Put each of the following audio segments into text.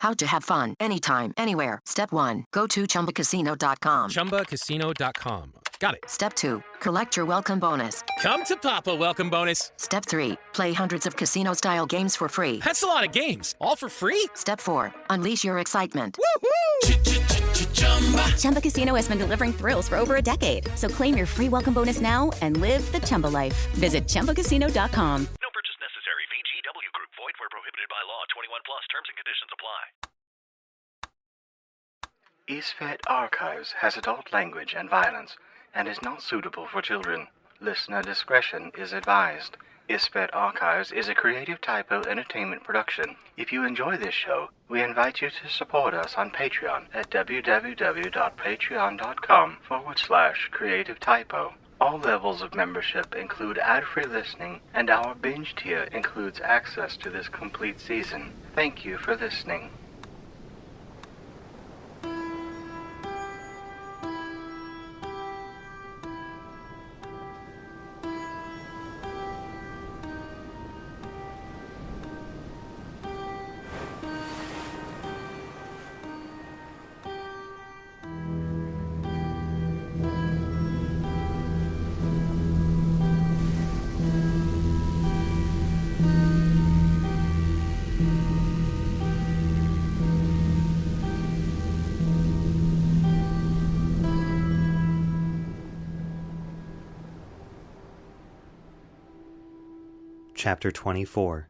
How to have fun anytime, anywhere. Step 1. Go to ChumbaCasino.com. ChumbaCasino.com. Got it. Step 2. Collect your welcome bonus. Come to Papa welcome bonus. Step 3. Play hundreds of casino-style games for free. That's a lot of games. All for free? Step 4. Unleash your excitement. Woohoo! Chumba Casino has been delivering thrills for over a decade. So claim your free welcome bonus now and live the Chumba life. Visit ChumbaCasino.com. No purchase necessary. VGW Group. Void where prohibited by law. 21 plus. Terms and conditions apply. Isfet Archives has adult language and violence and is not suitable for children. Listener discretion is advised. Isfet Archives is a Creative Typo entertainment production. If you enjoy this show, we invite you to support us on Patreon at www.patreon.com/Creative Typo. All levels of membership include ad-free listening, and our binge tier includes access to this complete season. Thank you for listening. Chapter 24.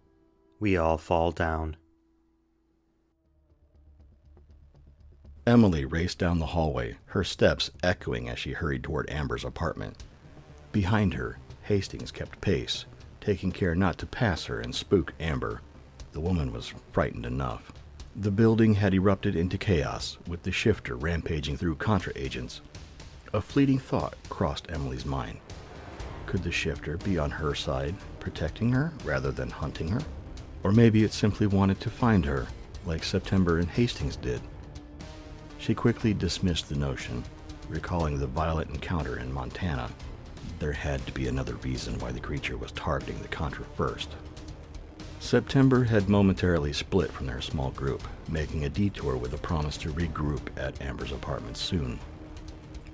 We All Fall Down. Emily raced down the hallway, her steps echoing as she hurried toward Amber's apartment. Behind her, Hastings kept pace, taking care not to pass her and spook Amber. The woman was frightened enough. The building had erupted into chaos, with the shifter rampaging through Contra agents. A fleeting thought crossed Emily's mind. Could the shifter be on her side, protecting her rather than hunting her? Or maybe it simply wanted to find her, like September and Hastings did. She quickly dismissed the notion, recalling the violent encounter in Montana. There had to be another reason why the creature was targeting the Contra first. September had momentarily split from their small group, making a detour with a promise to regroup at Amber's apartment soon.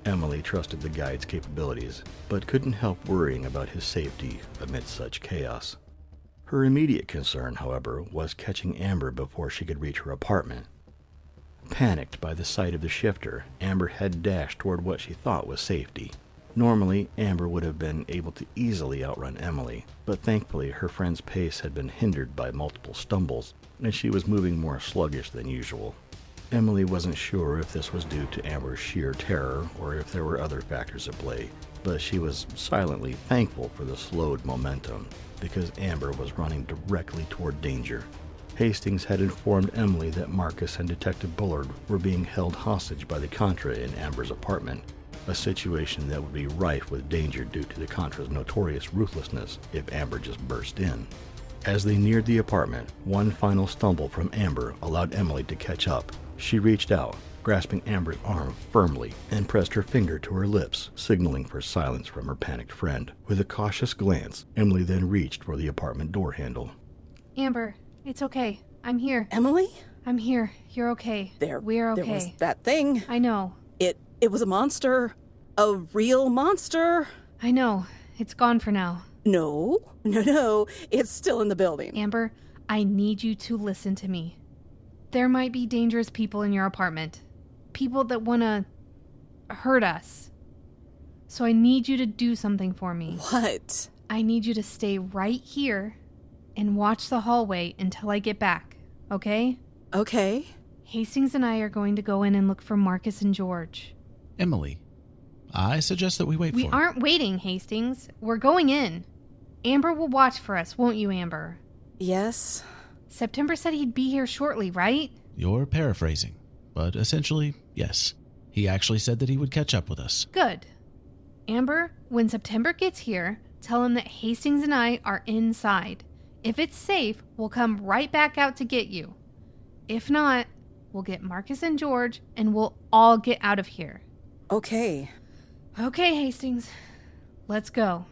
Emily trusted the guide's capabilities, but couldn't help worrying about his safety amidst such chaos. Her immediate concern, however, was catching Amber before she could reach her apartment. Panicked by the sight of the shifter, Amber had dashed toward what she thought was safety. Normally, Amber would have been able to easily outrun Emily, but thankfully her friend's pace had been hindered by multiple stumbles, and she was moving more sluggish than usual. Emily wasn't sure if this was due to Amber's sheer terror or if there were other factors at play, but she was silently thankful for the slowed momentum, because Amber was running directly toward danger. Hastings had informed Emily that Marcus and Detective Bullard were being held hostage by the Contra in Amber's apartment, a situation that would be rife with danger due to the Contra's notorious ruthlessness if Amber just burst in. As they neared the apartment, one final stumble from Amber allowed Emily to catch up. She reached out, grasping Amber's arm firmly, and pressed her finger to her lips, signaling for silence from her panicked friend. With a cautious glance, Emily then reached for the apartment door handle. Amber, it's okay. I'm here. Emily? I'm here. You're okay. We're okay. There was that thing. I know. It was a monster. A real monster. I know. It's gone for now. No. It's still in the building. Amber, I need you to listen to me. There might be dangerous people in your apartment. People that want to hurt us. So I need you to do something for me. What? I need you to stay right here and watch the hallway until I get back, okay? Okay. Hastings and I are going to go in and look for Marcus and George. Emily, I suggest that we wait for We aren't waiting, Hastings. We're going in. Amber will watch for us, won't you, Amber? Yes. September said he'd be here shortly, right? You're paraphrasing, but essentially, yes. He actually said that he would catch up with us. Good. Amber, when September gets here, tell him that Hastings and I are inside. If it's safe, we'll come right back out to get you. If not, we'll get Marcus and George, and we'll all get out of here. Okay. Okay, Hastings. Let's go.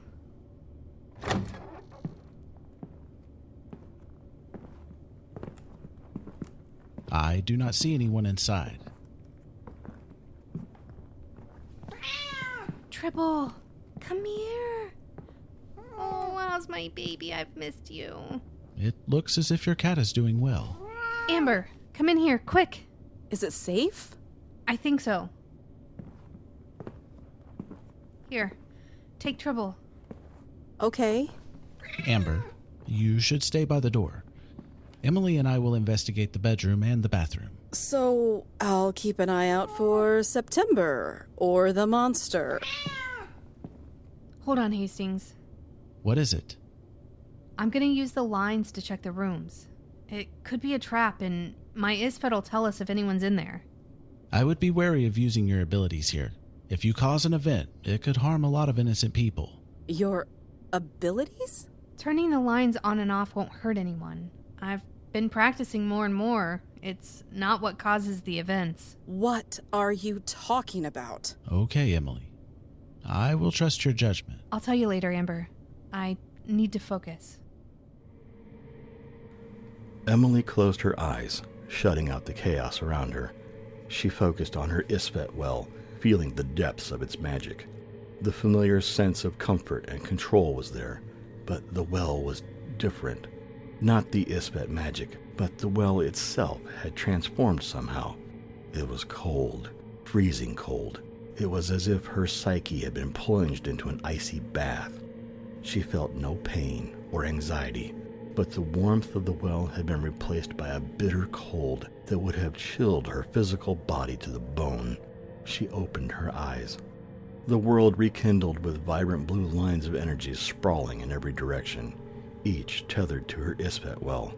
I do not see anyone inside. Tribble, come here. Oh, how's my baby? I've missed you. It looks as if your cat is doing well. Amber, come in here, quick. Is it safe? I think so. Here, take Tribble. Okay. Amber, you should stay by the door. Emily and I will investigate the bedroom and the bathroom. So I'll keep an eye out for September or the monster. Hold on, Hastings. What is it? I'm going to use the lines to check the rooms. It could be a trap, and my Isfet will tell us if anyone's in there. I would be wary of using your abilities here. If you cause an event, it could harm a lot of innocent people. Your abilities? Turning the lines on and off won't hurt anyone. I've been practicing more and more. It's not what causes the events. What are you talking about? Okay, Emily. I will trust your judgment. I'll tell you later, Amber. I need to focus. Emily closed her eyes, shutting out the chaos around her. She focused on her Isfet well, feeling the depths of its magic. The familiar sense of comfort and control was there, but the well was different. Not the Isfet magic, but the well itself had transformed somehow. It was cold, freezing cold. It was as if her psyche had been plunged into an icy bath. She felt no pain or anxiety, but the warmth of the well had been replaced by a bitter cold that would have chilled her physical body to the bone. She opened her eyes. The world rekindled with vibrant blue lines of energy sprawling in every direction, each tethered to her Isfet well.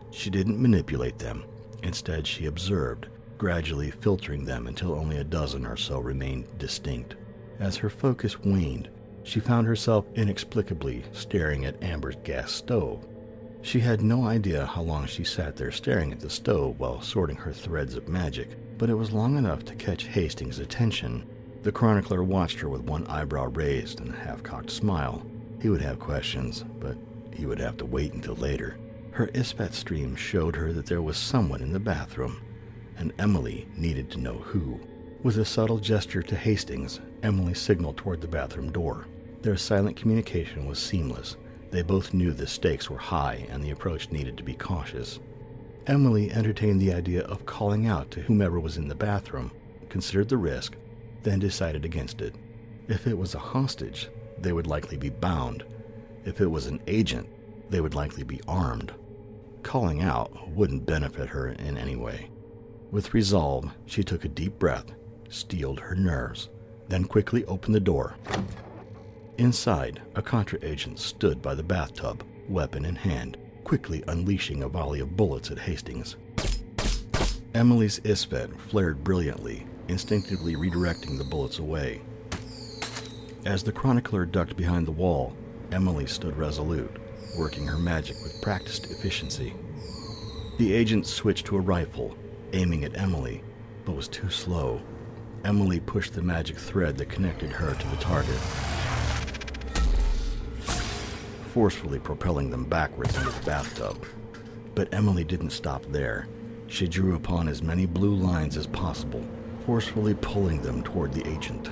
She didn't manipulate them. Instead, she observed, gradually filtering them until only a dozen or so remained distinct. As her focus waned, she found herself inexplicably staring at Amber's gas stove. She had no idea how long she sat there staring at the stove while sorting her threads of magic, but it was long enough to catch Hastings' attention. The chronicler watched her with one eyebrow raised and a half-cocked smile. He would have questions, but he would have to wait until later. Her Isfet stream showed her that there was someone in the bathroom, and Emily needed to know who. With a subtle gesture to Hastings, Emily signaled toward the bathroom door. Their silent communication was seamless. They both knew the stakes were high and the approach needed to be cautious. Emily entertained the idea of calling out to whomever was in the bathroom, considered the risk, then decided against it. If it was a hostage, they would likely be bound. If it was an agent, they would likely be armed. Calling out wouldn't benefit her in any way. With resolve, she took a deep breath, steeled her nerves, then quickly opened the door. Inside, a Contra agent stood by the bathtub, weapon in hand, quickly unleashing a volley of bullets at Hastings. Emily's Isfet flared brilliantly, instinctively redirecting the bullets away. As the chronicler ducked behind the wall, Emily stood resolute, working her magic with practiced efficiency. The agent switched to a rifle, aiming at Emily, but was too slow. Emily pushed the magic thread that connected her to the target, forcefully propelling them backwards into the bathtub. But Emily didn't stop there. She drew upon as many blue lines as possible, forcefully pulling them toward the agent.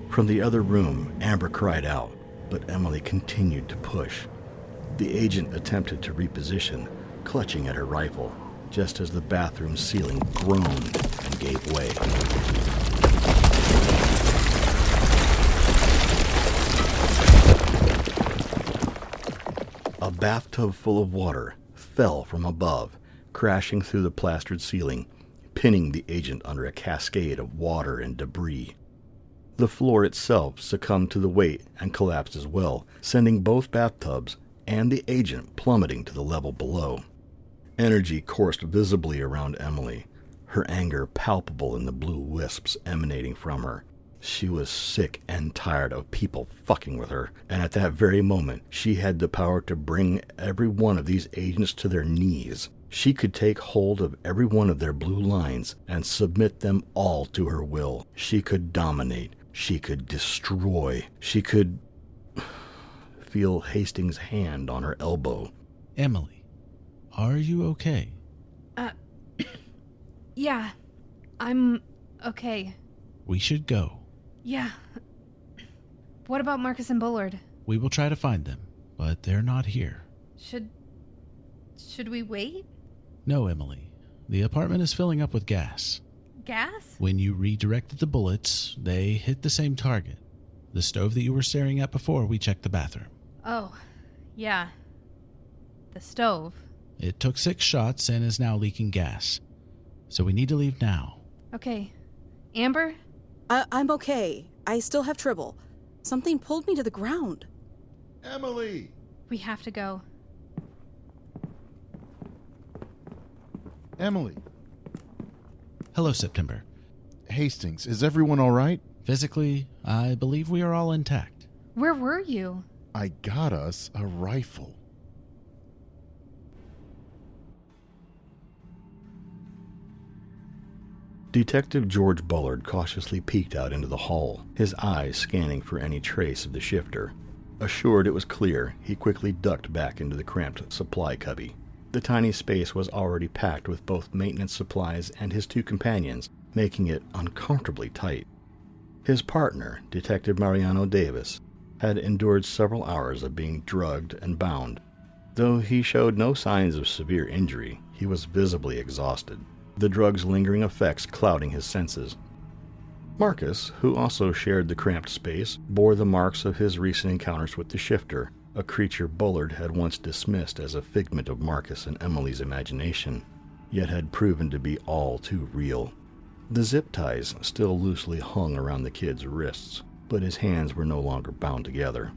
From the other room, Amber cried out, but Emily continued to push. The agent attempted to reposition, clutching at her rifle, just as the bathroom ceiling groaned and gave way. A bathtub full of water fell from above, crashing through the plastered ceiling, pinning the agent under a cascade of water and debris. The floor itself succumbed to the weight and collapsed as well, sending both bathtubs and the agent plummeting to the level below. Energy coursed visibly around Emily, her anger palpable in the blue wisps emanating from her. She was sick and tired of people fucking with her, and at that very moment, she had the power to bring every one of these agents to their knees. She could take hold of every one of their blue lines and submit them all to her will. She could dominate. She could destroy. She could feel Hastings' hand on her elbow. Emily, are you okay? Yeah, I'm okay. We should go. Yeah. What about Marcus and Bullard? We will try to find them, but they're not here. Should we wait? No, Emily. The apartment is filling up with gas. Gas? When you redirected the bullets, they hit the same target. The stove that you were staring at before we checked the bathroom. Oh, yeah. The stove. It took 6 shots and is now leaking gas. So we need to leave now. Okay. Amber? I'm okay. I still have Tribble. Something pulled me to the ground. Emily! We have to go. Emily. Hello, September. Hastings, is everyone all right? Physically, I believe we are all intact. Where were you? I got us a rifle. Detective George Bullard cautiously peeked out into the hall, his eyes scanning for any trace of the shifter. Assured it was clear, he quickly ducked back into the cramped supply cubby. The tiny space was already packed with both maintenance supplies and his 2 companions, making it uncomfortably tight. His partner, Detective Mariano Davis, had endured several hours of being drugged and bound. Though he showed no signs of severe injury, he was visibly exhausted, the drug's lingering effects clouding his senses. Marcus, who also shared the cramped space, bore the marks of his recent encounters with the shifter, a creature Bullard had once dismissed as a figment of Marcus and Emily's imagination, yet had proven to be all too real. The zip ties still loosely hung around the kid's wrists, but his hands were no longer bound together.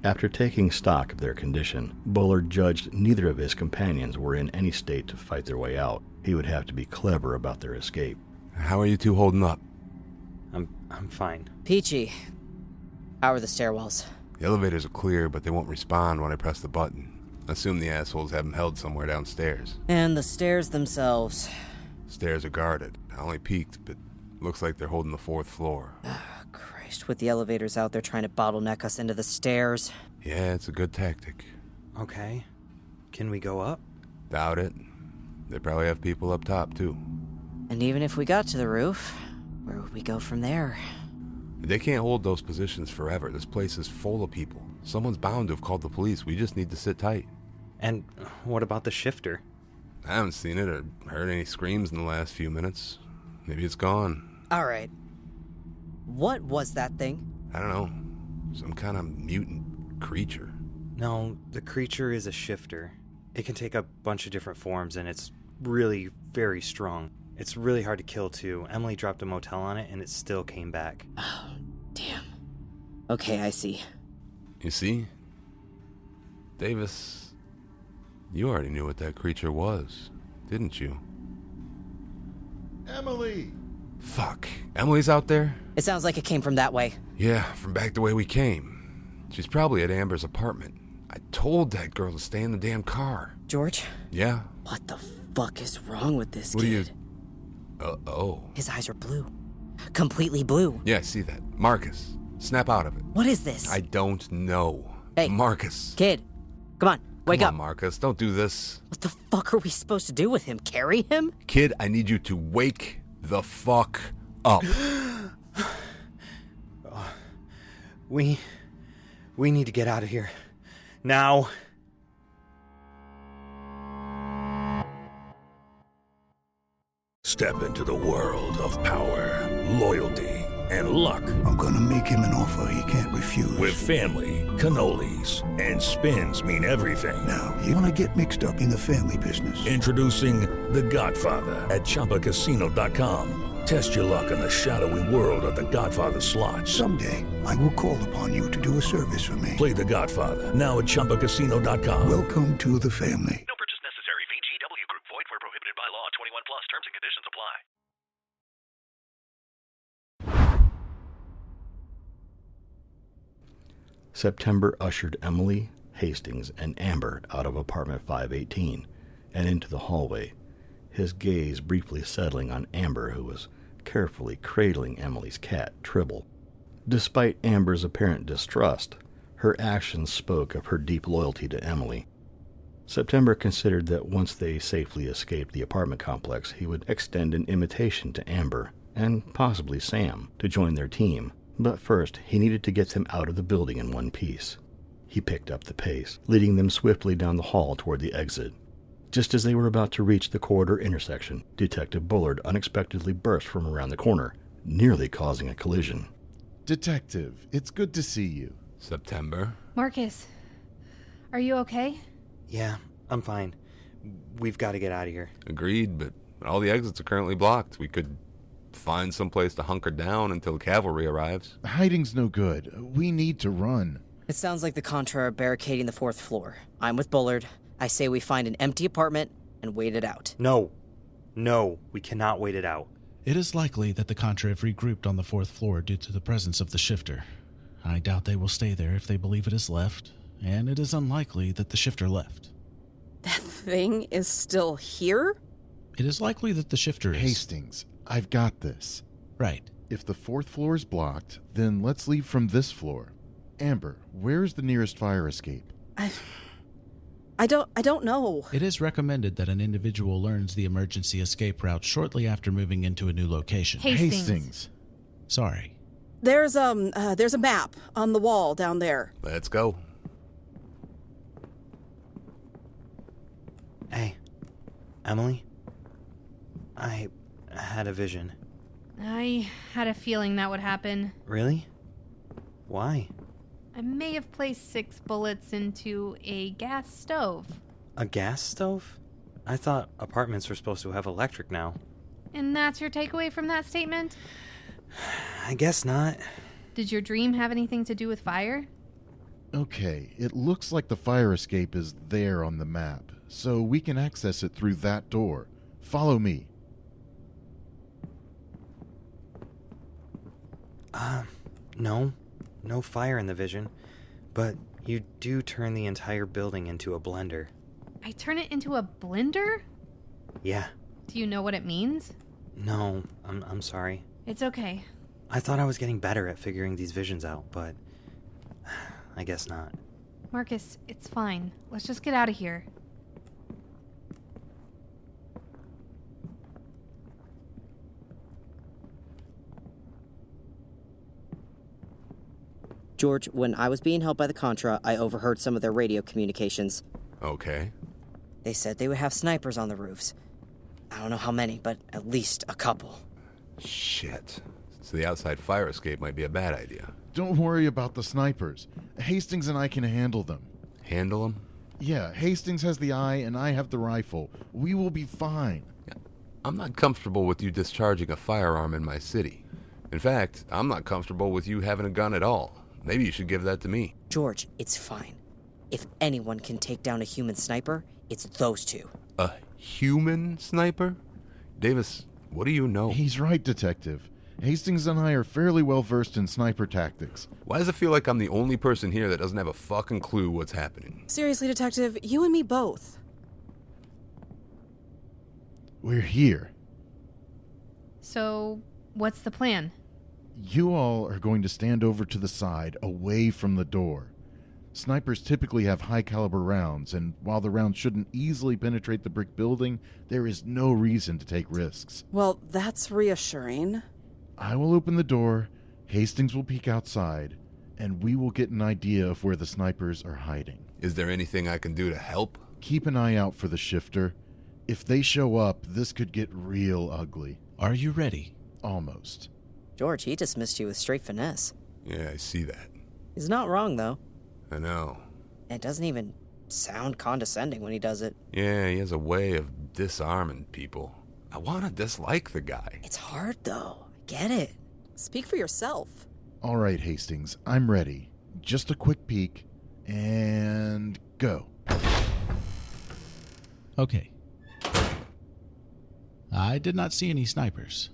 After taking stock of their condition, Bullard judged neither of his companions were in any state to fight their way out. He would have to be clever about their escape. How are you 2 holding up? I'm fine. Peachy. How are the stairwells? The elevators are clear, but they won't respond when I press the button. Assume the assholes have them held somewhere downstairs. And the stairs themselves? Stairs are guarded. I only peeked, but looks like they're holding the 4th floor. Oh, Christ, with the elevators out there trying to bottleneck us into the stairs. Yeah, it's a good tactic. Okay. Can we go up? Doubt it. They probably have people up top, too. And even if we got to the roof, where would we go from there? They can't hold those positions forever. This place is full of people. Someone's bound to have called the police. We just need to sit tight. And what about the shifter? I haven't seen it or heard any screams in the last few minutes. Maybe it's gone. All right. What was that thing? I don't know. Some kind of mutant creature. No, the creature is a shifter. It can take a bunch of different forms, and it's really very strong. It's really hard to kill, too. Emily dropped a motel on it, and it still came back. Oh, damn. Okay, I see. You see? Davis, you already knew what that creature was, didn't you? Emily! Fuck. Emily's out there? It sounds like it came from that way. Yeah, from back the way we came. She's probably at Amber's apartment. I told that girl to stay in the damn car. George? Yeah? What the fuck is wrong with this What kid? Oh. His eyes are blue. Completely blue. Yeah, I see that. Marcus, snap out of it. What is this? I don't know. Hey. Marcus. Kid. Come on, wake up. Come on, Marcus, don't do this. What the fuck are we supposed to do with him? Carry him? Kid, I need you to wake the fuck up. We need to get out of here. Now. Step into the world of power, loyalty, and luck. I'm gonna make him an offer he can't refuse. With family, cannolis, and spins mean everything. Now, you wanna get mixed up in the family business. Introducing The Godfather at ChumbaCasino.com. Test your luck in the shadowy world of The Godfather slot. Someday, I will call upon you to do a service for me. Play The Godfather, now at ChumbaCasino.com. Welcome to the family. No purchase necessary. VGW Group. Void where prohibited by law. 21 plus. Terms and conditions apply. September ushered Emily, Hastings, and Amber out of apartment 518 and into the hallway, his gaze briefly settling on Amber, who was carefully cradling Emily's cat, Tribble. Despite Amber's apparent distrust, her actions spoke of her deep loyalty to Emily. September considered that once they safely escaped the apartment complex, he would extend an invitation to Amber, and possibly Sam, to join their team. But first, he needed to get them out of the building in one piece. He picked up the pace, leading them swiftly down the hall toward the exit. Just as they were about to reach the corridor intersection, Detective Bullard unexpectedly burst from around the corner, nearly causing a collision. Detective, it's good to see you. September? Marcus, are you okay? Yeah, I'm fine. We've got to get out of here. Agreed, but all the exits are currently blocked. We could find someplace to hunker down until cavalry arrives. Hiding's no good. We need to run. It sounds like the Contra are barricading the 4th floor. I'm with Bullard. I say we find an empty apartment and wait it out. No, we cannot wait it out. It is likely that the Contra have regrouped on the 4th floor due to the presence of the shifter. I doubt they will stay there if they believe it is left, and it is unlikely that the shifter left. That thing is still here? It is likely that the shifter is... Hastings, I've got this. Right. If the 4th floor is blocked, then let's leave from this floor. Amber, where is the nearest fire escape? I don't know. It is recommended that an individual learns the emergency escape route shortly after moving into a new location. Hastings. Sorry. There's a map on the wall down there. Let's go. Hey, Emily? I had a vision. I had a feeling that would happen. Really? Why? I may have placed 6 bullets into a gas stove. A gas stove? I thought apartments were supposed to have electric now. And that's your takeaway from that statement? I guess not. Did your dream have anything to do with fire? Okay, it looks like the fire escape is there on the map, so we can access it through that door. Follow me. No fire in the vision, but you do turn the entire building into a blender. I turn it into a blender? Yeah. Do you know what it means? No, I'm sorry. It's okay. I thought I was getting better at figuring these visions out, but I guess not. Marcus, it's fine. Let's just get out of here. George, when I was being held by the Contra, I overheard some of their radio communications. Okay. They said they would have snipers on the roofs. I don't know how many, but at least a couple. Shit. So the outside fire escape might be a bad idea. Don't worry about the snipers. Hastings and I can handle them. Handle them? Yeah, Hastings has the eye and I have the rifle. We will be fine. I'm not comfortable with you discharging a firearm in my city. In fact, I'm not comfortable with you having a gun at all. Maybe you should give that to me. George, it's fine. If anyone can take down a human sniper, it's those two. A human sniper? Davis, what do you know? He's right, Detective. Hastings and I are fairly well versed in sniper tactics. Why does it feel like I'm the only person here that doesn't have a fucking clue what's happening? Seriously, Detective, you and me both. We're here. So, what's the plan? You all are going to stand over to the side, away from the door. Snipers typically have high-caliber rounds, and while the rounds shouldn't easily penetrate the brick building, there is no reason to take risks. Well, that's reassuring. I will open the door, Hastings will peek outside, and we will get an idea of where the snipers are hiding. Is there anything I can do to help? Keep an eye out for the shifter. If they show up, this could get real ugly. Are you ready? Almost. George, he dismissed you with straight finesse. Yeah, I see that. He's not wrong, though. I know. It doesn't even sound condescending when he does it. Yeah, he has a way of disarming people. I want to dislike the guy. It's hard, though. I get it. Speak for yourself. All right, Hastings, I'm ready. Just a quick peek, and go. Okay. I did not see any snipers.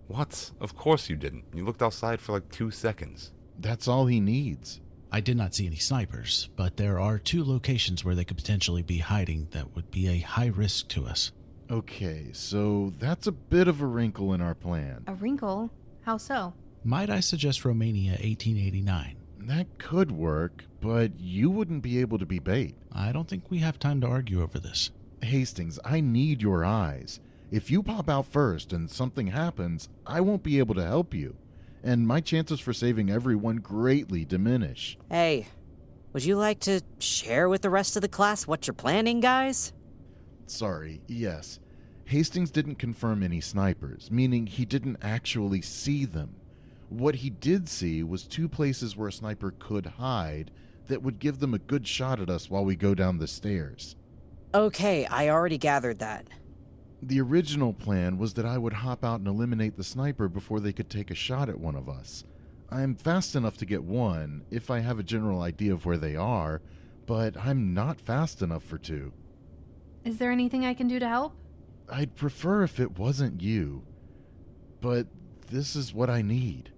What? Of course you didn't. You looked outside for like 2 seconds. That's all he needs. I did not see any snipers, but there are 2 locations where they could potentially be hiding that would be a high risk to us. Okay, so that's a bit of a wrinkle in our plan. A wrinkle? How so? Might I suggest Romania 1889? That could work, but you wouldn't be able to be bait. I don't think we have time to argue over this. Hastings, I need your eyes. If you pop out first and something happens, I won't be able to help you. And my chances for saving everyone greatly diminish. Hey, would you like to share with the rest of the class what you're planning, guys? Sorry, yes. Hastings didn't confirm any snipers, meaning he didn't actually see them. What he did see was 2 places where a sniper could hide that would give them a good shot at us while we go down the stairs. Okay, I already gathered that. The original plan was that I would hop out and eliminate the sniper before they could take a shot at one of us. I'm fast enough to get one, if I have a general idea of where they are, but I'm not fast enough for 2. Is there anything I can do to help? I'd prefer if it wasn't you, but this is what I need.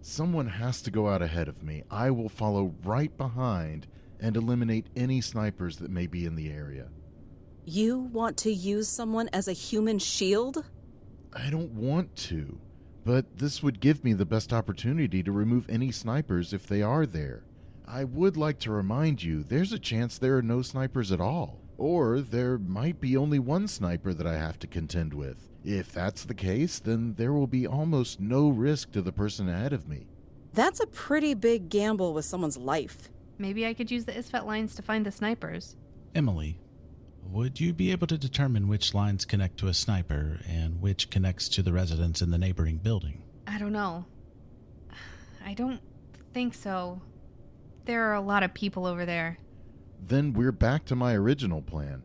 Someone has to go out ahead of me. I will follow right behind and eliminate any snipers that may be in the area. You want to use someone as a human shield? I don't want to, but this would give me the best opportunity to remove any snipers if they are there. I would like to remind you, there's a chance there are no snipers at all. Or there might be only one sniper that I have to contend with. If that's the case, then there will be almost no risk to the person ahead of me. That's a pretty big gamble with someone's life. Maybe I could use the Isfet lines to find the snipers. Emily, would you be able to determine which lines connect to a sniper and which connects to the residents in the neighboring building? I don't know. I don't think so. There are a lot of people over there. Then we're back to my original plan.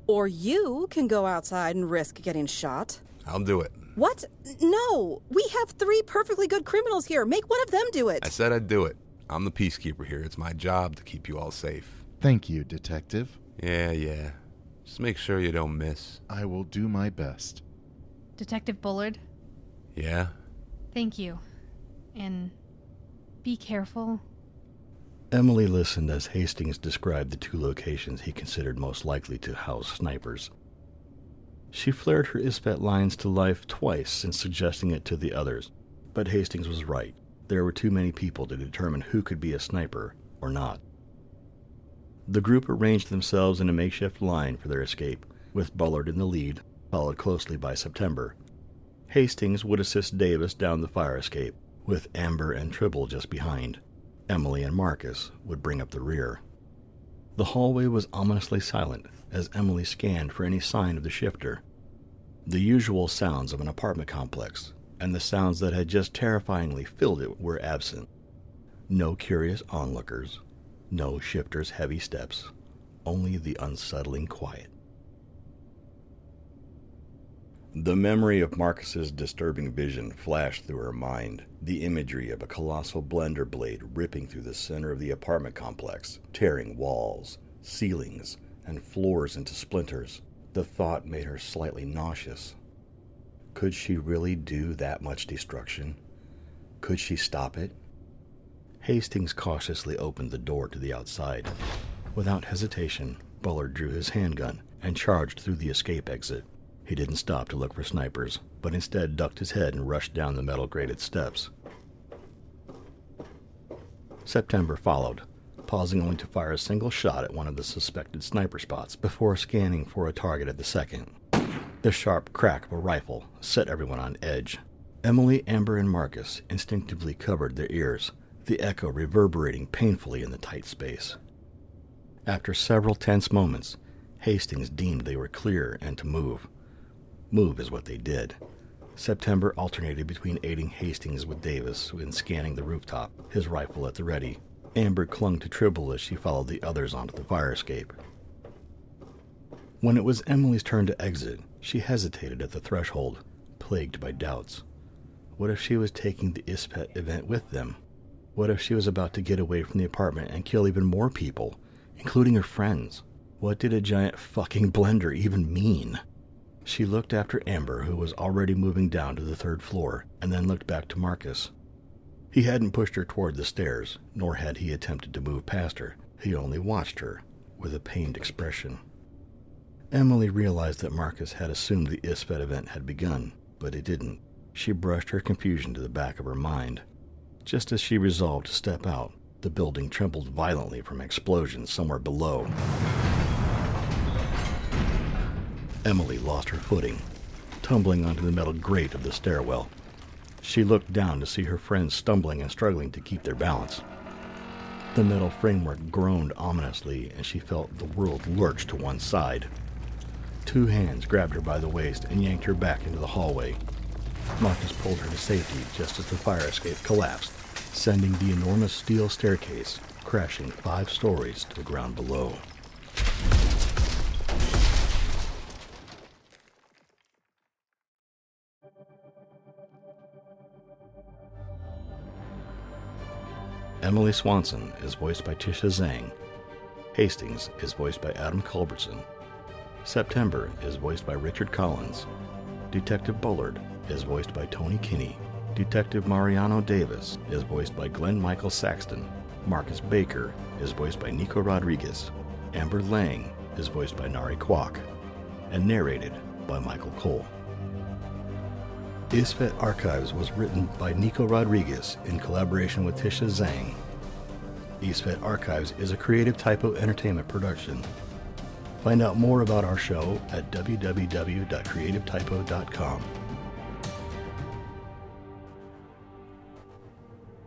Or you can go outside and risk getting shot. I'll do it. What? No! We have 3 perfectly good criminals here. Make one of them do it. I said I'd do it. I'm the peacekeeper here. It's my job to keep you all safe. Thank you, Detective. Yeah. Just make sure you don't miss. I will do my best. Detective Bullard? Yeah? Thank you. And be careful. Emily listened as Hastings described the 2 locations he considered most likely to house snipers. She flared her Isfet lines to life twice since suggesting it to the others, but Hastings was right. There were too many people to determine who could be a sniper or not. The group arranged themselves in a makeshift line for their escape, with Bullard in the lead, followed closely by September. Hastings would assist Davis down the fire escape, with Amber and Tribble just behind. Emily and Marcus would bring up the rear. The hallway was ominously silent as Emily scanned for any sign of the shifter. The usual sounds of an apartment complex and the sounds that had just terrifyingly filled it were absent. No curious onlookers, no shifter's heavy steps, only the unsettling quiet. The memory of Marcus's disturbing vision flashed through her mind, the imagery of a colossal blender blade ripping through the center of the apartment complex, tearing walls, ceilings, and floors into splinters. The thought made her slightly nauseous. Could she really do that much destruction? Could she stop it? Hastings cautiously opened the door to the outside. Without hesitation, Bullard drew his handgun and charged through the escape exit. He didn't stop to look for snipers, but instead ducked his head and rushed down the metal-grated steps. September followed, pausing only to fire a single shot at one of the suspected sniper spots before scanning for a target at the second. The sharp crack of a rifle set everyone on edge. Emily, Amber, and Marcus instinctively covered their ears, the echo reverberating painfully in the tight space. After several tense moments, Hastings deemed they were clear and to move. Move is what they did. September alternated between aiding Hastings with Davis in scanning the rooftop, his rifle at the ready. Amber clung to Tribble as she followed the others onto the fire escape. When it was Emily's turn to exit, she hesitated at the threshold, plagued by doubts. What if she was taking the Isfet event with them? What if she was about to get away from the apartment and kill even more people, including her friends? What did a giant fucking blender even mean? She looked after Amber, who was already moving down to the 3rd floor, and then looked back to Marcus. He hadn't pushed her toward the stairs, nor had he attempted to move past her. He only watched her, with a pained expression. Emily realized that Marcus had assumed the Isfet event had begun, but it didn't. She brushed her confusion to the back of her mind. Just as she resolved to step out, The building trembled violently from explosions somewhere below. Emily lost her footing, tumbling onto the metal grate of the stairwell. She looked down to see her friends stumbling and struggling to keep their balance. The metal framework groaned ominously, and she felt the world lurch to one side. Two hands grabbed her by the waist and yanked her back into the hallway. Marcus pulled her to safety just as the fire escape collapsed, sending the enormous steel staircase crashing 5 stories to the ground below. Emily Swanson is voiced by Tisha Zang. Hastings is voiced by Adam Culbertson. September is voiced by Richard Collins. Detective Bullard is voiced by Tony Kinney. Detective Mariano Davis is voiced by Glenn Michael Saxton. Marcus Baker is voiced by Nico Rodriguez. Amber Lang is voiced by Nari Kwak. And narrated by Michael Cole. Isfet Archives was written by Nico Rodriguez in collaboration with Tisha Zang. Isfet Archives is a Creative Typo Entertainment production. Find out more about our show at www.creativetypo.com.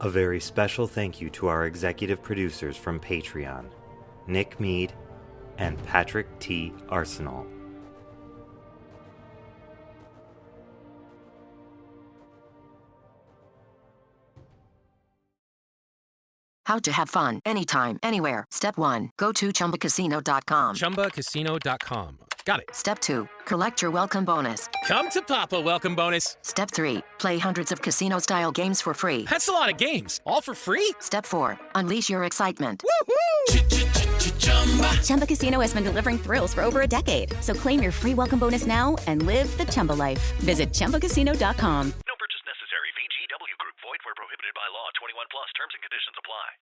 A very special thank you to our executive producers from Patreon, Nick Mead and Patrick T. Arsenault. How to have fun anytime, anywhere. Step 1. Go to ChumbaCasino.com. ChumbaCasino.com. Got it. Step 2. Collect your welcome bonus. Come to Papa welcome bonus. Step 3. Play hundreds of casino-style games for free. That's a lot of games. All for free? Step 4. Unleash your excitement. Chumba Casino has been delivering thrills for over a decade. So claim your free welcome bonus now and live the Chumba life. Visit ChumbaCasino.com. No purchase necessary. VGW Group. Void where prohibited by law. 21 plus. Terms and conditions apply.